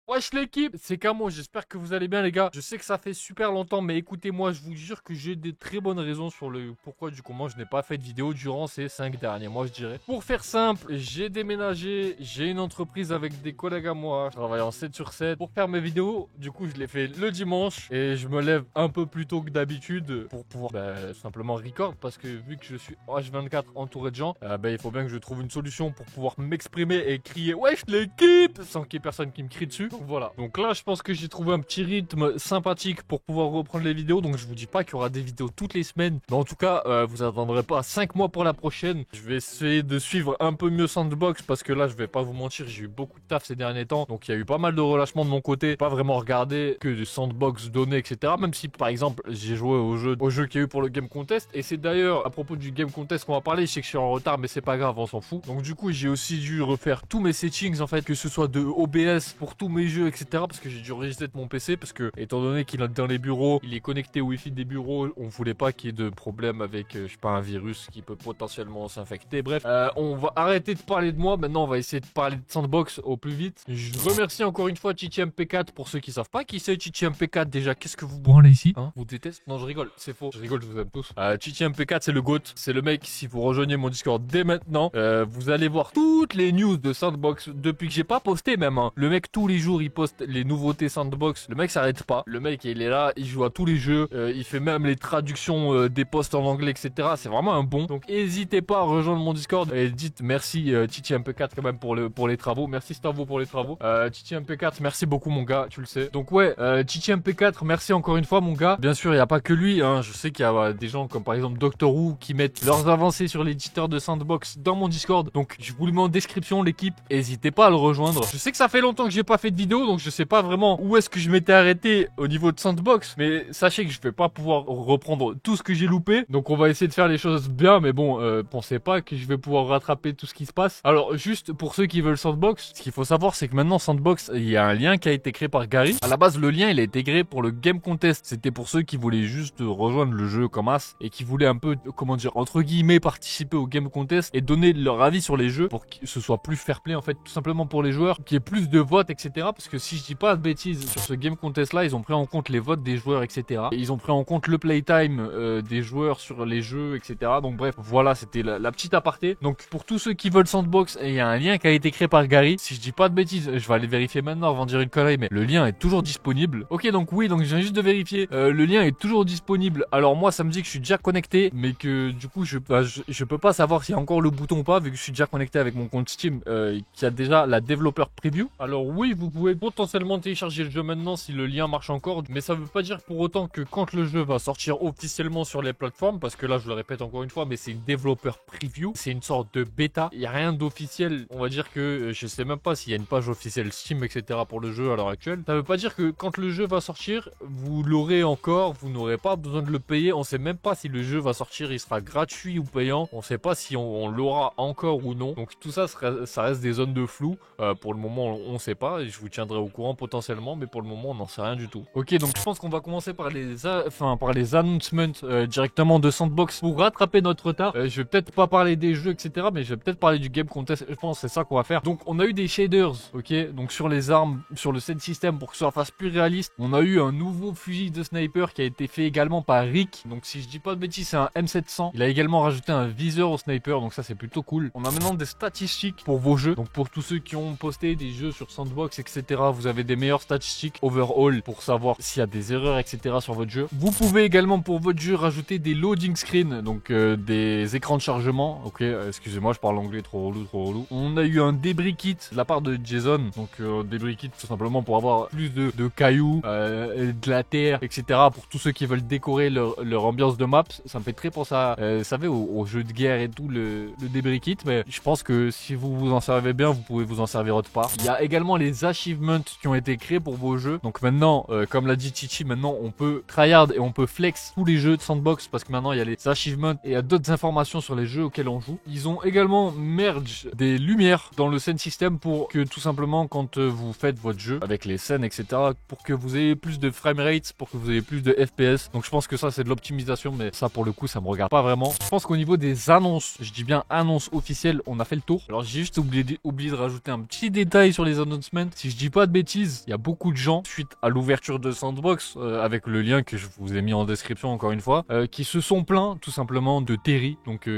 Wesh l'équipe, c'est Camo, j'espère que vous allez bien les gars. Je sais que ça fait super longtemps, mais écoutez-moi, je vous jure que j'ai des très bonnes raisons sur le pourquoi du comment je n'ai pas fait de vidéo durant ces 5 derniers mois, je dirais. Pour faire simple, j'ai déménagé, j'ai une entreprise avec des collègues à moi, je travaille en 7 sur 7. Pour faire mes vidéos, du coup je les fais le dimanche et je me lève un peu plus tôt que d'habitude pour pouvoir simplement record parce que vu que je suis H24 entouré de gens, il faut bien que je trouve une solution pour pouvoir m'exprimer et crier wesh l'équipe sans qu'il y ait personne qui me crie dessus. Donc voilà. Donc là, je pense que j'ai trouvé un petit rythme sympathique pour pouvoir reprendre les vidéos. Donc je vous dis pas qu'il y aura des vidéos toutes les semaines. Mais en tout cas, vous attendrez pas 5 mois pour la prochaine. Je vais essayer de suivre un peu mieux Sandbox parce que là, je vais pas vous mentir, j'ai eu beaucoup de taf ces derniers temps. Donc il y a eu pas mal de relâchements de mon côté. Pas vraiment regardé que du Sandbox données, etc. Même si par exemple, j'ai joué au jeu qu'il y a eu pour le Game Contest. Et c'est d'ailleurs à propos du Game Contest qu'on va parler. Je sais que je suis en retard, mais c'est pas grave, on s'en fout. Donc du coup, j'ai aussi dû refaire tous mes settings en fait, que ce soit de OBS pour tous mes jeux, etc. Parce que j'ai dû resetter mon PC parce que étant donné qu'il est dans les bureaux, il est connecté au Wi-Fi des bureaux, on voulait pas qu'il y ait de problème avec je sais pas un virus qui peut potentiellement s'infecter. Bref, on va arrêter de parler de moi. Maintenant, on va essayer de parler de Sandbox au plus vite. Je remercie encore une fois TityMP4 pour ceux qui savent pas qui c'est TityMP4 déjà. Qu'est-ce que vous branlez ici hein? Vous détestez? Non, je rigole, c'est faux. Je rigole, je vous aime tous. TityMP4 c'est le GOAT, c'est le mec. Si vous rejoignez mon Discord dès maintenant, vous allez voir toutes les news de Sandbox depuis que j'ai pas posté même. Hein. Le mec tous les jours il poste les nouveautés Sandbox. Le mec s'arrête pas. Le mec il est là, il joue à tous les jeux. Il fait même les traductions des posts en anglais, etc. C'est vraiment un bon. Donc n'hésitez pas à rejoindre mon Discord et dites merci TityMP4 quand même pour les travaux. Merci Stavo pour les travaux. TityMP4 merci beaucoup mon gars, tu le sais. Donc ouais, TityMP4 merci encore une fois mon gars. Bien sûr il n'y a pas que lui. Hein. Je sais qu'il y a des gens comme par exemple Doctor Who qui mettent leurs avancées sur l'éditeur de Sandbox dans mon Discord. Donc je vous le mets en description l'équipe. N'hésitez pas à le rejoindre. Je sais que ça fait longtemps que j'ai pas fait de vidéo donc je sais pas vraiment où est-ce que je m'étais arrêté au niveau de Sandbox, mais sachez que je vais pas pouvoir reprendre tout ce que j'ai loupé, donc on va essayer de faire les choses bien, mais bon, pensez pas que je vais pouvoir rattraper tout ce qui se passe. Alors juste pour ceux qui veulent Sandbox, ce qu'il faut savoir c'est que maintenant Sandbox, il y a un lien qui a été créé par Gary. À la base le lien il a été créé pour le Game Contest, c'était pour ceux qui voulaient juste rejoindre le jeu comme as, et qui voulaient un peu, comment dire, entre guillemets participer au Game Contest et donner leur avis sur les jeux pour que ce soit plus fair play en fait, tout simplement pour les joueurs, qu'il y ait plus de votes, etc. Parce que si je dis pas de bêtises, sur ce Game Contest là, ils ont pris en compte les votes des joueurs, etc. Et ils ont pris en compte le playtime des joueurs sur les jeux, etc. Donc bref, voilà, c'était la petite aparté. Donc pour tous ceux qui veulent Sandbox, il y a un lien qui a été créé par Gary. Si je dis pas de bêtises, je vais aller vérifier maintenant avant de dire une connerie, mais le lien est toujours disponible. Ok, donc oui, donc je viens juste de vérifier. Le lien est toujours disponible. Alors moi, ça me dit que je suis déjà connecté, mais que du coup, je peux pas savoir s'il y a encore le bouton ou pas, vu que je suis déjà connecté avec mon compte Steam, qui a déjà la développeur preview. Alors oui, vous pouvez potentiellement télécharger le jeu maintenant si le lien marche encore, mais ça veut pas dire pour autant que quand le jeu va sortir officiellement sur les plateformes, parce que là je le répète encore une fois, mais c'est une développeur preview, c'est une sorte de bêta, il y a rien d'officiel. On va dire que je sais même pas s'il y a une page officielle Steam, etc. pour le jeu à l'heure actuelle. Ça veut pas dire que quand le jeu va sortir, vous l'aurez encore, vous n'aurez pas besoin de le payer. On sait même pas si le jeu va sortir, il sera gratuit ou payant. On sait pas si on l'aura encore ou non. Donc tout ça, ça reste des zones de flou. Pour le moment, on sait pas. Et je vous tiendrai au courant potentiellement, mais pour le moment, on n'en sait rien du tout. Ok, donc je pense qu'on va commencer par les announcements directement de Sandbox pour rattraper notre retard. Je vais peut-être pas parler des jeux, etc. Mais je vais peut-être parler du Game Contest. Je pense que c'est ça qu'on va faire. Donc on a eu des shaders, ok. Donc sur les armes, sur le set system pour que ça fasse plus réaliste. On a eu un nouveau fusil de sniper qui a été fait également par Rick. Donc si je dis pas de bêtises, c'est un M700. Il a également rajouté un viseur au sniper. Donc ça c'est plutôt cool. On a maintenant des statistiques pour vos jeux. Donc pour tous ceux qui ont posté des jeux sur Sandbox, etc. Vous avez des meilleures statistiques overall pour savoir s'il y a des erreurs, etc. sur votre jeu. Vous pouvez également pour votre jeu rajouter des loading screens, donc des écrans de chargement. Ok, excusez-moi, je parle anglais, trop relou, trop relou. On a eu un débris kit de la part de Jason, donc débris kit tout simplement pour avoir plus de cailloux, de la terre, etc. pour tous ceux qui veulent décorer leur ambiance de map. Ça me fait très penser à, vous savez, au jeu de guerre et tout, le débris kit, mais je pense que si vous vous en servez bien, vous pouvez vous en servir autre part. Il y a également les achievements qui ont été créés pour vos jeux. Donc maintenant, comme l'a dit Chichi, maintenant on peut tryhard et on peut flex tous les jeux de Sandbox parce que maintenant il y a les achievements et il y a d'autres informations sur les jeux auxquels on joue. Ils ont également merge des lumières dans le scene system pour que tout simplement quand vous faites votre jeu avec les scènes, etc., pour que vous ayez plus de framerate, pour que vous ayez plus de FPS. Donc je pense que ça c'est de l'optimisation, mais ça pour le coup ça me regarde pas vraiment. Je pense qu'au niveau des annonces, je dis bien annonces officielles, on a fait le tour. Alors j'ai juste oublié de rajouter un petit détail sur les announcements. Si je je dis pas de bêtises, il y a beaucoup de gens, suite à l'ouverture de Sandbox, avec le lien que je vous ai mis en description encore une fois, qui se sont plaints tout simplement de Terry. Donc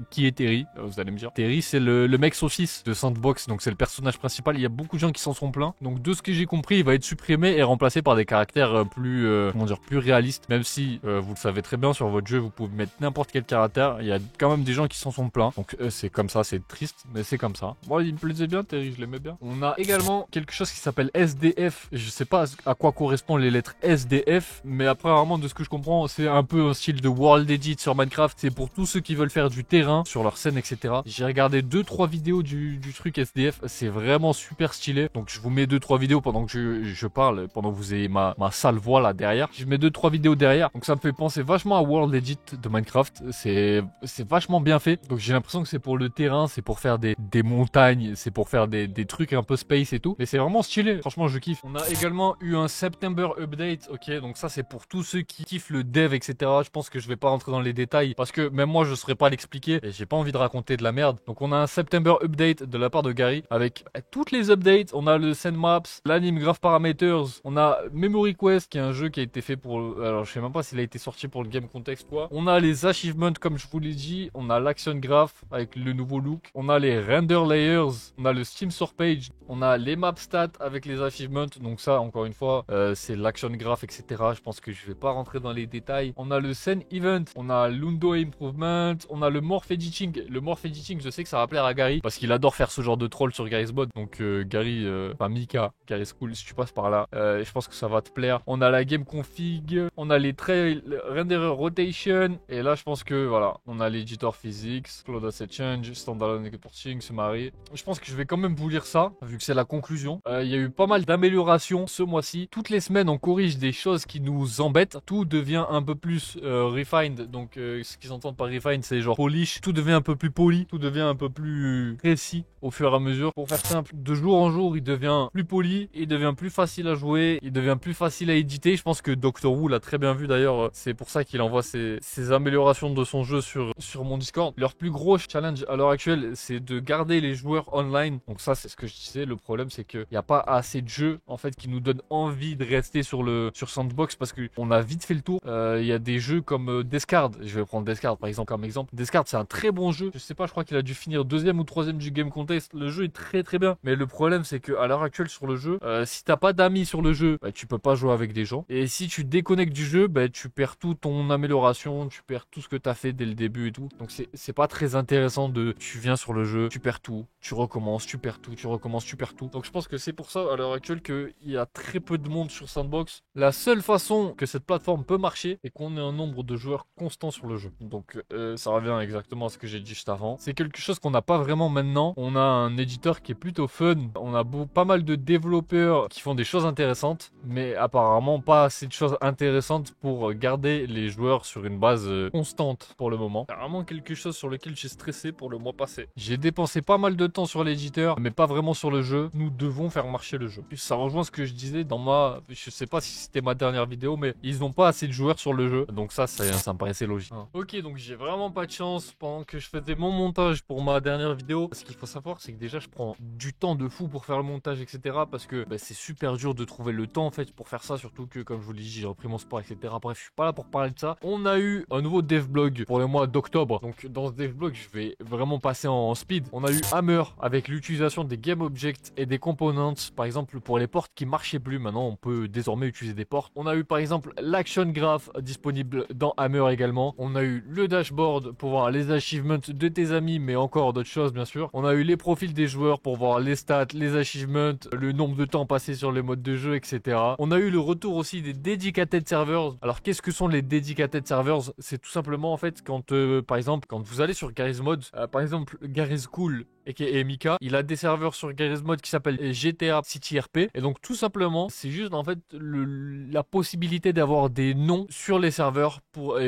qui est Terry? Vous allez me dire. Terry, c'est le mec saucisse de Sandbox, donc c'est le personnage principal. Il y a beaucoup de gens qui s'en sont plaints. Donc de ce que j'ai compris, il va être supprimé et remplacé par des caractères plus, comment dire, plus réalistes. Même si vous le savez très bien, sur votre jeu, vous pouvez mettre n'importe quel caractère. Il y a quand même des gens qui s'en sont plaints. Donc c'est comme ça, c'est triste, mais c'est comme ça. Moi, il me plaisait bien, Terry, je l'aimais bien. On a également quelque chose qui s'appelle SDF. Je sais pas à quoi correspondent les lettres SDF, mais apparemment, de ce que je comprends, c'est un peu un style de World Edit sur Minecraft. C'est pour tous ceux qui veulent faire du terrain sur leur scène, etc. J'ai regardé 2-3 vidéos du truc SDF. C'est vraiment super stylé. Donc je vous mets 2-3 vidéos pendant que je parle, pendant que vous avez ma sale voix là derrière. Je mets 2-3 vidéos derrière. Donc ça me fait penser vachement à World Edit de Minecraft. C'est vachement bien fait. Donc j'ai l'impression que c'est pour le terrain, c'est pour faire des montagnes, c'est pour faire des trucs un peu space et tout. Mais c'est vraiment stylé. Franchement, je kiffe. On a également eu un September Update. Ok, donc ça c'est pour tous ceux qui kiffent le dev, etc. Je pense que je vais pas rentrer dans les détails parce que même moi je saurais pas l'expliquer et j'ai pas envie de raconter de la merde. Donc on a un September Update de la part de Gary avec toutes les updates. On a le Send Maps, l'Anime Graph Parameters, on a Memory Quest qui est un jeu qui a été fait pour... Alors je sais même pas s'il a été sorti pour le Game Context quoi. On a les achievements comme je vous l'ai dit, on a l'Action Graph avec le nouveau look, on a les Render Layers, on a le Steam Source Page, on a les Map Stats avec les achievements. Donc ça encore une fois c'est l'Action Graph, etc. Je pense que je vais pas rentrer dans les détails. On a le Send Event, on a l'Undo Improvement, on a le Morph Editing. Le Morph Editing, je sais que ça va plaire à Gary parce qu'il adore faire ce genre de troll sur Gary's Mod. Donc Gary, enfin Mika, Gary's Cool, si tu passes par là, je pense que ça va te plaire. On a la Game Config, on a les Trail Renderer Rotation, et là je pense que voilà, on a l'Editor Physics, Cloud Asset Change, Standalone Reporting, Summary. Je pense que je vais quand même vous lire ça, vu que c'est la conclusion. Il y a eu pas mal d'améliorations ce mois-ci. Toutes les semaines, on corrige des choses qui nous embêtent. Tout devient un peu plus refined. Donc ce qu'ils entendent par refined, c'est genre polish. Tout devient un peu plus poli, tout devient un peu plus précis au fur et à mesure. Pour faire simple, de jour en jour, il devient plus poli, il devient plus facile à jouer, il devient plus facile à éditer. Je pense que Dr. Wu l'a très bien vu d'ailleurs. C'est pour ça qu'il envoie ses améliorations de son jeu sur mon Discord. Leur plus gros challenge à l'heure actuelle, c'est de garder les joueurs online. Donc ça, c'est ce que je disais. Le problème, c'est qu'il n'y a pas assez de jeux en fait qui nous donnent envie de rester sur Sandbox parce qu'on a vite fait le tour. Il y a des jeux comme Discard. Je vais prendre Discard par exemple comme exemple. Discard, c'est un très bon jeu. Je sais pas, je crois qu'il a dû finir 2e ou 3e du Game Contest. Le jeu est très très bien. Mais le problème, c'est qu'à l'heure actuelle sur le jeu, si t'as pas d'amis sur le jeu, bah, tu peux pas jouer avec des gens. Et si tu déconnectes du jeu, bah, tu perds tout ton amélioration, tu perds tout ce que t'as fait dès le début et tout. Donc c'est pas très intéressant tu viens sur le jeu, tu perds tout, tu recommences, tu perds tout, tu recommences, tu perds tout. Donc je pense que c'est pour ça à l'heure actuelle qu'il y a très peu de monde sur Sandbox. La seule façon que cette plateforme peut marcher est qu'on ait un nombre de joueurs constant sur le jeu. Donc ça revient exactement à ce que j'ai dit juste avant. C'est quelque chose qu'on n'a pas vraiment maintenant. On a un éditeur qui est plutôt fun. On a pas mal de développeurs qui font des choses intéressantes, mais apparemment pas assez de choses intéressantes pour garder les joueurs sur une base constante pour le moment. C'est vraiment quelque chose sur lequel j'ai stressé pour le mois passé. J'ai dépensé pas mal de temps sur l'éditeur, mais pas vraiment sur le jeu. Nous devons faire marcher le jeu. Ça rejoint ce que je disais dans je sais pas si c'était ma dernière vidéo, mais ils n'ont pas assez de joueurs sur le jeu. Donc ça me paraissait logique. Ok, donc j'ai vraiment pas de chance pendant que je faisais mon montage pour ma dernière vidéo. Ce qu'il faut savoir, c'est que déjà je prends du temps de fou pour faire le montage, etc. Parce que c'est super dur de trouver le temps en fait pour faire ça. Surtout que, comme je vous l'ai dit, j'ai repris mon sport, etc. Bref, je suis pas là pour parler de ça. On a eu un nouveau devblog pour le mois d'octobre. Donc dans ce devblog, je vais vraiment passer en speed. On a eu Hammer avec l'utilisation des game objects et des components. Par exemple, pour les portes qui marchaient plus, maintenant on peut désormais utiliser des portes. On a eu par exemple l'Action Graph disponible dans Hammer également. On a eu le dashboard pour voir les achievements de tes amis, mais encore d'autres choses bien sûr. On a eu les profils des joueurs pour voir les stats, les achievements, le nombre de temps passé sur les modes de jeu, etc. On a eu le retour aussi des dedicated servers. Alors qu'est-ce que sont les dedicated servers? C'est tout simplement en fait quand par exemple quand vous allez sur Gary's Mod, par exemple Gary's Cool et Mika, il a des serveurs sur Gary's Mod qui s'appellent GTA City RP, et donc tout simplement c'est juste en fait la possibilité d'avoir des noms sur les serveurs pour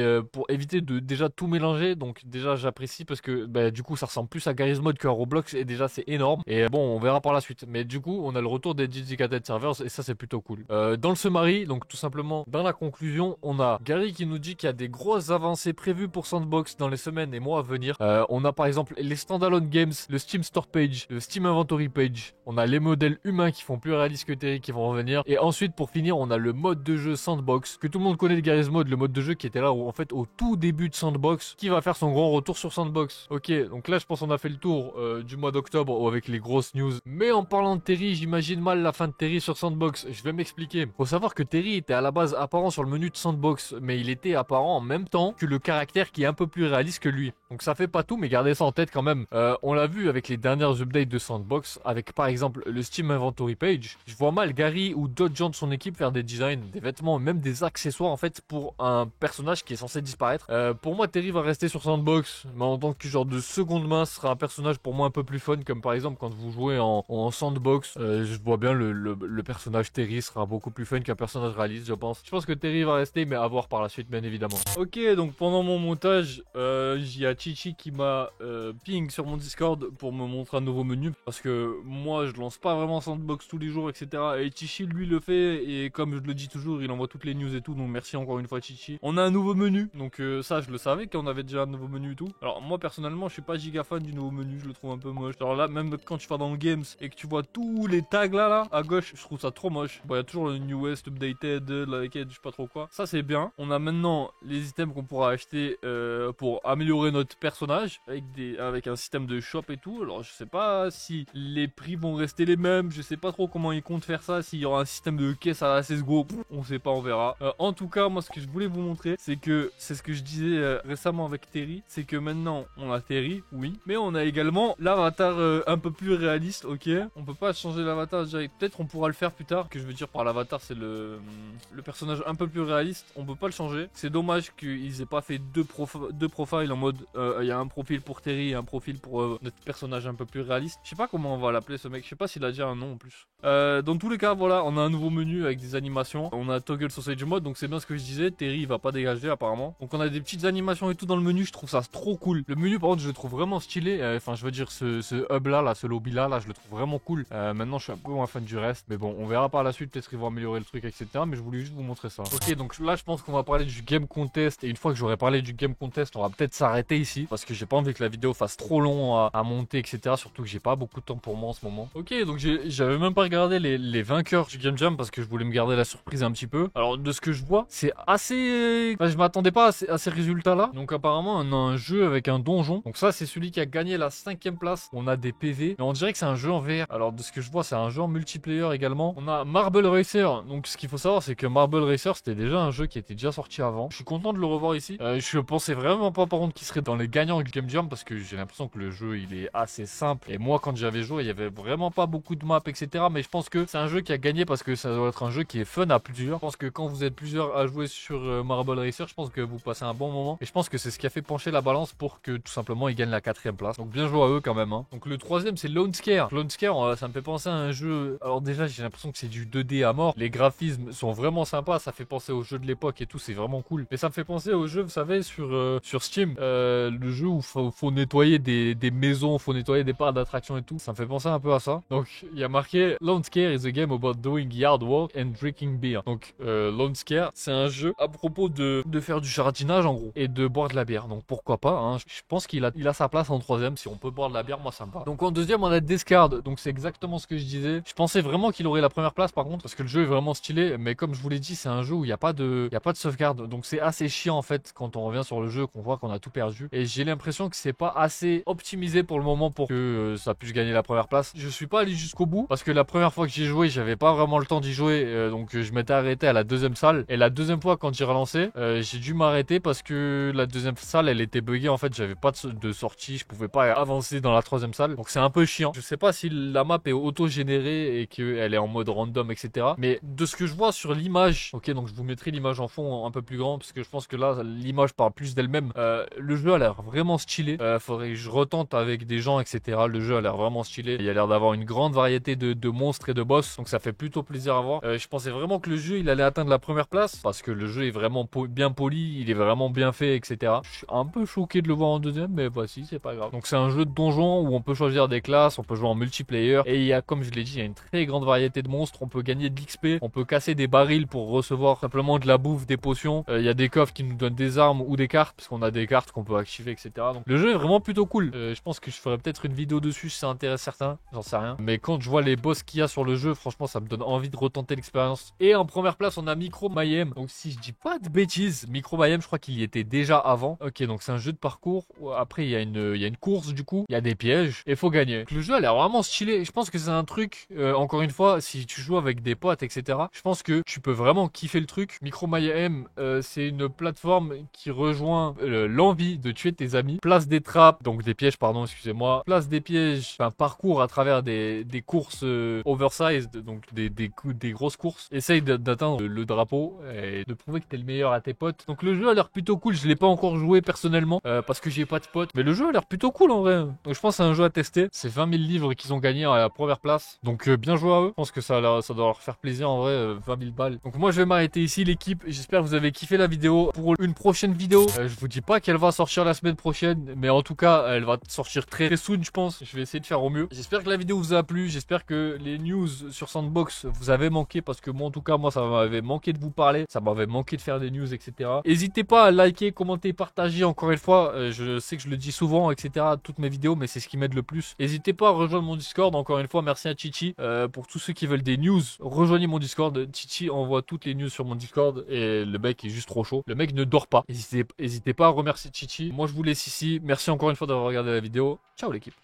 éviter de déjà tout mélanger. Donc déjà j'apprécie parce que du coup ça ressemble plus à Gary's Mod qu'à Roblox, et déjà c'est énorme. Et bon, on verra par la suite, mais du coup on a le retour des dedicated servers et ça c'est plutôt cool. Dans le summary, donc tout simplement dans la conclusion, on a Gary qui nous dit qu'il y a des grosses avancées prévues pour Sandbox dans les semaines et mois à venir. On a par exemple les standalone games, le Steam Store page, le Steam Inventory page. On a les modèles humains qui font plus réalistes que Terry qui vont revenir. Et ensuite, pour finir, on a le mode de jeu Sandbox, que tout le monde connaît, le Garry's Mod, le mode de jeu qui était là en fait au tout début de Sandbox, qui va faire son grand retour sur Sandbox. Ok, donc là je pense qu'on a fait le tour du mois d'octobre avec les grosses news. Mais en parlant de Terry, j'imagine mal la fin de Terry sur Sandbox. Je vais m'expliquer. Faut savoir que Terry était à la base apparent sur le menu de Sandbox, mais il était apparent en même temps que le caractère qui est un peu plus réaliste que lui. Donc ça fait pas tout, mais gardez ça en tête quand même. On l'a vu avec les dernières updates de Sandbox, avec par exemple le Steam Inventory page. Je vois mal Gary ou d'autres gens de son équipe faire des designs, des vêtements, même des accessoires en fait pour un personnage qui est censé disparaître. Pour moi, Terry va rester sur Sandbox, mais en tant que genre de seconde main, ce sera un personnage pour moi un peu plus fun, comme par exemple quand vous jouez en Sandbox. Je vois bien le personnage Terry sera beaucoup plus fun qu'un personnage réaliste, je pense. Je pense que Terry va rester, mais à voir par la suite, bien évidemment. Ok, donc pendant mon montage, il y a Chichi qui m'a ping sur mon Discord pour me montrer un nouveau menu, parce que moi, je lance pas vraiment Sandbox tous les jours, etc. Et Chichi, lui, le fait, et comme je le dis toujours, il envoie toutes les news et tout, donc merci encore une fois Chichi. On a un nouveau menu, donc ça, je le savais qu'on avait déjà un nouveau menu et tout. Alors moi, personnellement, je suis pas giga fan du nouveau menu, je le trouve un peu moche. Alors là, même quand tu vas dans le Games et que tu vois tous les tags là, à gauche, je trouve ça trop moche. Bon, il y a toujours le Newest Updated, like je sais pas trop quoi. Ça, c'est bien. On a maintenant les items qu'on pourra acheter pour améliorer notre personnage avec un système de shop et tout. Alors, je sais pas si les prix vont rester les mêmes, je sais pas trop comment ils comptent faire ça, s'il y aura un système de caisse à la CSGO, on sait pas, on verra. En tout cas, moi, ce que je voulais vous montrer, c'est que c'est ce que je disais récemment avec Terry, c'est que maintenant, on a Terry, oui, mais on a également l'avatar un peu plus réaliste, ok. On peut pas changer l'avatar direct. Peut-être on pourra le faire plus tard. Ce que je veux dire par l'avatar, c'est le personnage un peu plus réaliste. On peut pas le changer. C'est dommage qu'ils aient pas fait deux profiles en mode il y a un profil pour Terry et un profil pour notre personnage un peu plus réaliste. Je sais pas comment on va l'appeler ce mec. Je sais pas s'il a déjà un nom en plus. Dans tous les cas, voilà, on a un nouveau menu avec des animations. On a Toggle Sausage Mode, donc c'est bien ce que je disais. Terry il va pas dégager apparemment. Donc on a des petites animations et tout dans le menu. Je trouve ça trop cool. Le menu par contre je le trouve vraiment stylé. Enfin je veux dire ce hub là, ce lobby là, je le trouve vraiment cool. Maintenant je suis un peu moins fan du reste, mais bon on verra par la suite, peut-être qu'ils vont améliorer le truc, etc. Mais je voulais juste vous montrer ça. Ok, donc là je pense qu'on va parler du Game Contest, et une fois que j'aurai parlé du Game Contest, on va peut-être s'arrêter ici, parce que j'ai pas envie que la vidéo fasse trop long à monter, etc. Surtout que j'ai pas beaucoup de temps pour moi en ce moment. Ok, donc j'avais même pas regardé les vainqueurs du Game Jam, parce que je voulais me garder la surprise un petit peu. Alors de ce que je vois, c'est assez... Enfin, je m'attendais pas à ces résultats là. Donc apparemment on a un jeu avec un donjon. Donc ça c'est celui qui a gagné la 5e place. On a des PV, mais on dirait que c'est un jeu en VR. Alors de ce que je vois, c'est un jeu en multiplayer également. On a Marble Racer. Donc ce qu'il faut savoir, c'est que Marble Racer c'était déjà un jeu qui était déjà sorti avant. Je suis content de le revoir ici. Je pensais vraiment pas par contre qu'il serait dans les gagnants du Game Jam, parce que j'ai l'impression que le jeu il est assez simple. Et moi quand j'avais joué, il y avait vraiment pas beaucoup de maps, etc. Mais je pense que c'est un jeu qui a gagné parce que ça doit être un jeu qui est fun à plusieurs. Je pense que quand vous êtes plusieurs à jouer sur Marble Racer, je pense que vous passez un bon moment. Et je pense que c'est ce qui a fait pencher la balance pour que tout simplement ils gagnent la 4e place. Donc bien joué à eux quand même. Hein. Donc le 3e c'est Lone Scare. Lone Scare, ça me fait penser à un jeu. Alors déjà j'ai l'impression que c'est du 2D à mort. Les graphismes sont vraiment sympas. Ça fait penser au jeu de l'époque et tout. C'est vraiment cool. Mais ça me fait penser au jeu, vous savez, sur Steam. Le jeu où faut nettoyer des maisons, faut nettoyer des parcs d'attractions et tout. Ça me fait penser un peu à ça. Donc il y a marqué Lone Scare is a game about doing yard work and drinking beer. Donc Lone Scare c'est un jeu à propos de faire du jardinage en gros et de boire de la bière. Donc pourquoi pas, hein. Je pense qu'il a sa place en 3e. Si on peut boire de la bière, moi ça me va. Donc en 2e on a Discard. Donc c'est exactement ce que je disais. Je pensais vraiment qu'il aurait la première place par contre, parce que le jeu est vraiment stylé, mais comme je vous l'ai dit, c'est un jeu où il n'y a pas de sauvegarde. Donc c'est assez chiant en fait quand on revient sur le jeu, qu'on voit qu'on a tout perdu. Et j'ai l'impression que c'est pas assez optimisé pour le moment pour que ça puisse gagner la première place. Je suis pas allé jusqu'au bout parce que la première fois que j'ai joué, j'avais pas vraiment le temps d'y jouer, donc je m'étais arrêté à la 2e salle. Et la 2e fois quand j'ai relancé, j'ai dû m'arrêter parce que la 2e salle elle était buggée en fait. J'avais pas de sortie, je pouvais pas avancer dans la 3e salle. Donc c'est un peu chiant. Je sais pas si la map est auto-générée et qu'elle est en mode random, etc. Mais de ce que je vois sur l'image, ok, donc je vous mettrai l'image en fond un peu plus grand parce que je pense que là l'image parle plus d'elle-même. Le jeu a l'air vraiment stylé. Faudrait que je retente avec des gens, etc. Le jeu a l'air vraiment stylé. Il y a l'air d'avoir une grande variété de monstres et de boss, donc ça fait plutôt plaisir à voir. Je pensais vraiment que le jeu il allait atteindre la première place parce que le jeu est vraiment bien poli, il est vraiment bien fait, etc. Je suis un peu choqué de le voir en 2e, mais bah si, c'est pas grave. Donc c'est un jeu de donjon où on peut choisir des classes, on peut jouer en multiplayer, et il y a, comme je l'ai dit, il y a une très grande variété de monstres. On peut gagner de l'XP, on peut casser des barils pour recevoir simplement de la bouffe, des potions. Il y a des coffres qui nous donnent des armes ou des cartes, parce qu'on a des cartes qu'on peut activer, etc. Donc le jeu est vraiment plutôt cool. Je pense que je ferai ferai peut-être une vidéo dessus si ça intéresse certains, j'en sais rien. Mais quand je vois les boss qu'il y a sur le jeu, franchement ça me donne envie de retenter l'expérience. Et en première place on a Micro Mayhem. Donc si je dis pas de bêtises, Micro Mayhem je crois qu'il y était déjà avant. Ok, donc c'est un jeu de parcours. Après il y a une course du coup, il y a des pièges et faut gagner. Donc, le jeu a l'air vraiment stylé. Je pense que c'est un truc, encore une fois, si tu joues avec des potes, etc. Je pense que tu peux vraiment kiffer le truc. Micro Mayhem, c'est une plateforme qui rejoint l'envie de tuer tes amis. Place des trappes, donc des pièges, pardon, excusez-moi. Place des pièges, un parcours à travers des courses oversized, donc des grosses courses. Essaye d'atteindre le drapeau et de prouver que t'es le meilleur à tes potes. Donc le jeu a l'air plutôt cool. Je l'ai pas encore joué personnellement parce que j'ai pas de potes. Mais le jeu a l'air plutôt cool en vrai. Donc je pense que c'est un jeu à tester. C'est 20 000 livres qu'ils ont gagné à la première place. Donc bien joué à eux. Je pense que ça doit leur faire plaisir en vrai. 20 000 balles. Donc moi je vais m'arrêter ici l'équipe. J'espère que vous avez kiffé la vidéo. Pour une prochaine vidéo, je vous dis pas qu'elle va sortir la semaine prochaine. Mais en tout cas elle va sortir très soon je pense. Je vais essayer de faire au mieux. J'espère que la vidéo vous a plu. J'espère que les news sur Sandbox vous avez manqué. Parce que moi en tout cas moi ça m'avait manqué de vous parler. Ça m'avait manqué de faire des news etc. N'hésitez pas à liker, commenter, partager. Encore une fois je sais que je le dis souvent etc. Toutes mes vidéos mais c'est ce qui m'aide le plus. N'hésitez pas à rejoindre mon Discord. Encore une fois merci à Chichi. Pour tous ceux qui veulent des news, rejoignez mon Discord. Chichi envoie toutes les news sur mon Discord. Et le mec est juste trop chaud. Le mec ne dort pas. N'hésitez pas à remercier Chichi. Moi je vous laisse ici. Merci encore une fois d'avoir regardé la vidéo. Ciao l'équipe.